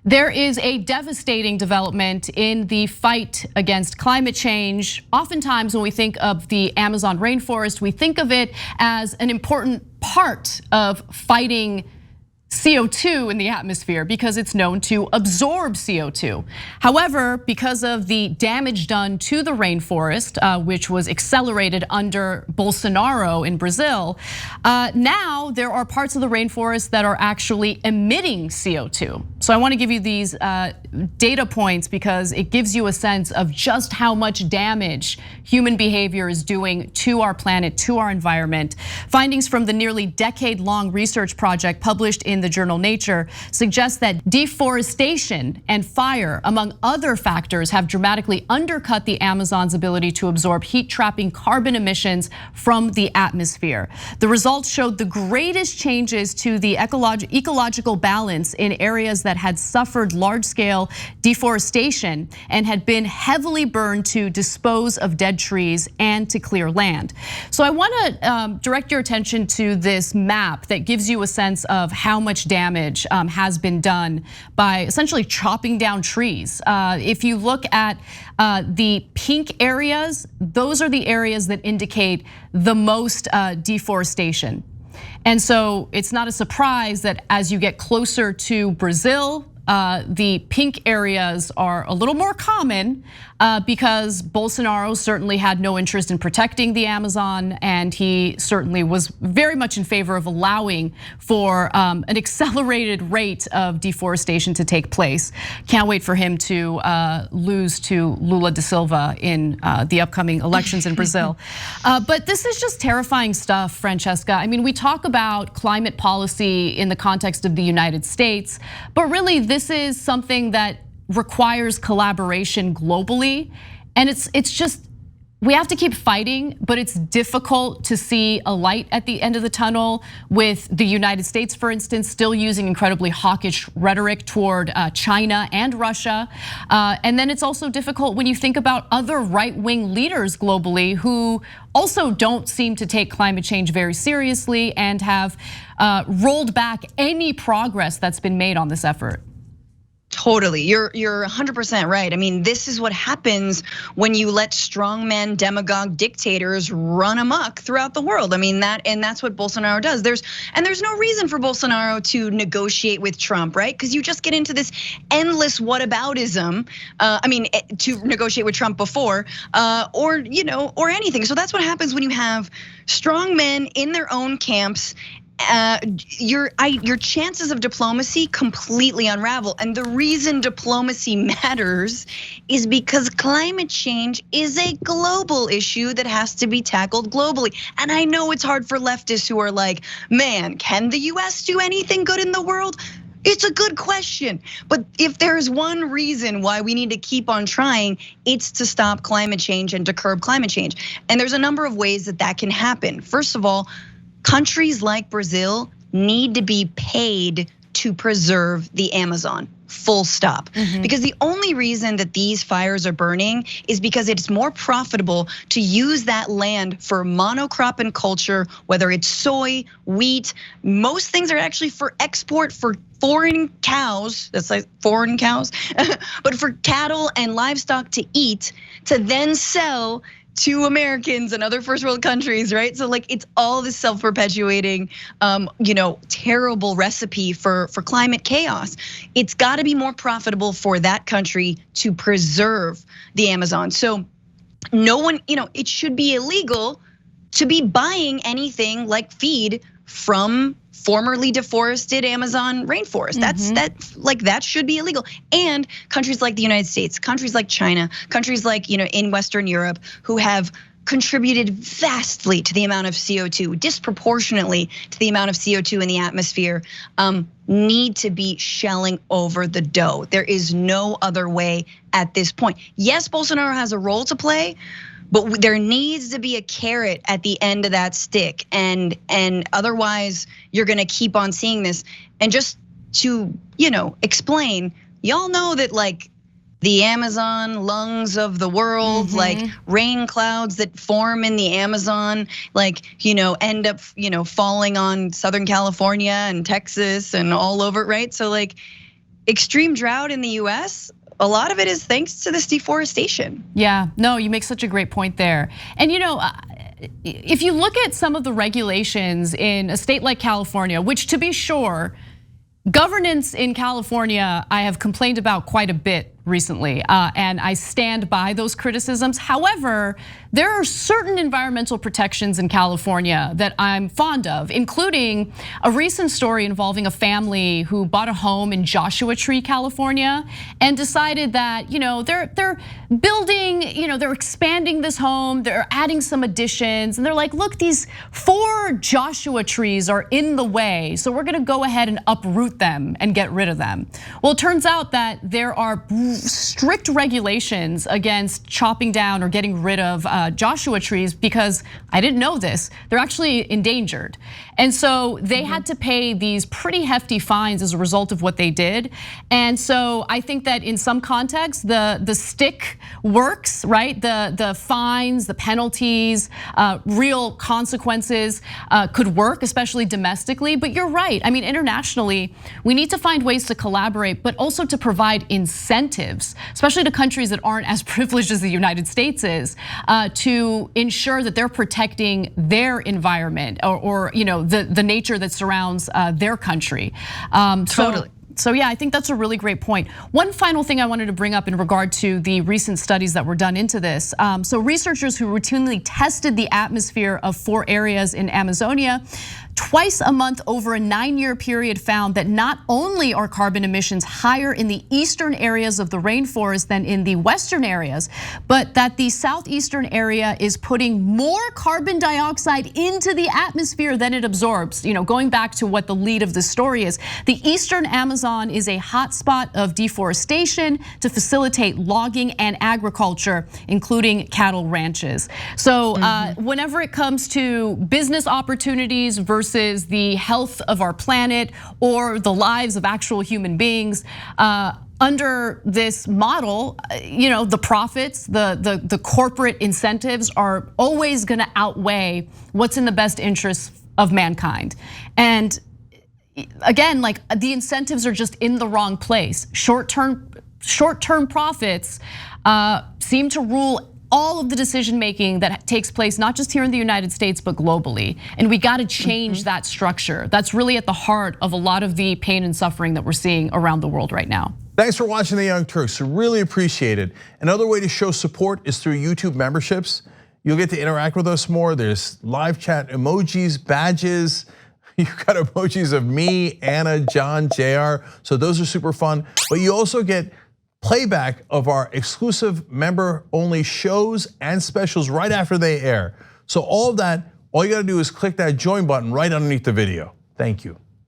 There is a devastating development in the fight against climate change. Oftentimes when we think of the Amazon rainforest, we think of it as an important part of fighting CO2 in the atmosphere because it's known to absorb CO2. However, because of the damage done to the rainforest, which was accelerated under Bolsonaro in Brazil, now there are parts of the rainforest that are actually emitting CO2. So I want to give you these data points because it gives you a sense of just how much damage human behavior is doing to our planet, to our environment. Findings from the nearly decade-long research project published in the journal Nature suggests that deforestation and fire, among other factors, have dramatically undercut the Amazon's ability to absorb heat-trapping carbon emissions from the atmosphere. The results showed the greatest changes to the ecological balance in areas that had suffered large-scale deforestation and had been heavily burned to dispose of dead trees and to clear land. So I want to direct your attention to this map that gives you a sense of how much damage has been done by essentially chopping down trees. If you look at the pink areas, those are the areas that indicate the most deforestation. And so it's not a surprise that as you get closer to Brazil, the pink areas are a little more common because Bolsonaro certainly had no interest in protecting the Amazon, and he certainly was very much in favor of allowing for an accelerated rate of deforestation to take place. Can't wait for him to lose to Lula da Silva in the upcoming elections in Brazil. But this is just terrifying stuff, Francesca. I mean, we talk about climate policy in the context of the United States, but really this is something that requires collaboration globally. And it's just, we have to keep fighting, but it's difficult to see a light at the end of the tunnel with the United States, for instance, still using incredibly hawkish rhetoric toward China and Russia. And then it's also difficult when you think about other right-wing leaders globally who also don't seem to take climate change very seriously and have rolled back any progress that's been made on this effort. Totally, you're 100% right. I mean, this is what happens when you let strongman demagogue dictators run amok throughout the world. I mean, that's what Bolsonaro does. There's no reason for Bolsonaro to negotiate with Trump, right? Because you just get into this endless whataboutism. I mean, to negotiate with Trump before, or anything. So that's what happens when you have strongmen in their own camps. Your chances of diplomacy completely unravel. And the reason diplomacy matters is because climate change is a global issue that has to be tackled globally. And I know it's hard for leftists who are like, man, can the US do anything good in the world? It's a good question. But if there's one reason why we need to keep on trying, it's to stop climate change and to curb climate change. And there's a number of ways that can happen. First of all, countries like Brazil need to be paid to preserve the Amazon, full stop. Because the only reason that these fires are burning is because it's more profitable to use that land for monocrop and culture, whether it's soy, wheat. Most things are actually for export for foreign cows, that's like foreign cows, but for cattle and livestock to eat, to then sell to Americans and other first world countries, right? So like it's all this self-perpetuating, terrible recipe for climate chaos. It's got to be more profitable for that country to preserve the Amazon. So no one, it should be illegal to be buying anything like feed from formerly deforested Amazon rainforest. That should be illegal. And countries like the United States, countries like China, countries like in Western Europe who have contributed vastly to the amount of CO2, disproportionately to the amount of CO2 in the atmosphere, need to be shelling over the dough. There is no other way at this point. Yes, Bolsonaro has a role to play, but there needs to be a carrot at the end of that stick, and otherwise you're gonna keep on seeing this. And just to explain, y'all know that like the Amazon lungs of the world, like rain clouds that form in the Amazon, like end up falling on Southern California and Texas and all over, right? So like extreme drought in the US, a lot of it is thanks to this deforestation. Yeah, no, you make such a great point there. And if you look at some of the regulations in a state like California, which to be sure, governance in California, I have complained about quite a bit recently, and I stand by those criticisms. However, there are certain environmental protections in California that I'm fond of, including a recent story involving a family who bought a home in Joshua Tree, California, and decided that they're building, they're expanding this home, they're adding some additions, and they're like, look, these 4 Joshua trees are in the way, so we're gonna go ahead and uproot them and get rid of them. Well, it turns out that there are strict regulations against chopping down or getting rid of Joshua trees, because I didn't know this, they're actually endangered. And so they had to pay these pretty hefty fines as a result of what they did. And so I think that in some contexts, the stick works, right? The fines, the penalties, real consequences could work, especially domestically. But you're right, I mean, internationally, we need to find ways to collaborate, but also to provide incentives, especially to countries that aren't as privileged as the United States is, to ensure that they're protecting their environment or the nature that surrounds their country. Totally. So yeah, I think that's a really great point. One final thing I wanted to bring up in regard to the recent studies that were done into this. So researchers who routinely tested the atmosphere of 4 areas in Amazonia twice a month over a 9-year period found that not only are carbon emissions higher in the eastern areas of the rainforest than in the western areas, but that the southeastern area is putting more carbon dioxide into the atmosphere than it absorbs. Going back to what the lead of the story is, the eastern Amazon is a hotspot of deforestation to facilitate logging and agriculture, including cattle ranches. So whenever it comes to business opportunities versus the health of our planet or the lives of actual human beings, under this model, the profits, the corporate incentives are always gonna outweigh what's in the best interest of mankind. And again, like the incentives are just in the wrong place. Short-term profits seem to rule all of the decision making that takes place, not just here in the United States, but globally. And we gotta change that structure. That's really at the heart of a lot of the pain and suffering that we're seeing around the world right now. Thanks for watching The Young Turks, really appreciate it. Another way to show support is through YouTube memberships. You'll get to interact with us more. There's live chat emojis, badges. You've got emojis of me, Anna, John, JR. So those are super fun. But you also get playback of our exclusive member-only shows and specials right after they air. So all of that, all you gotta do is click that join button right underneath the video. Thank you.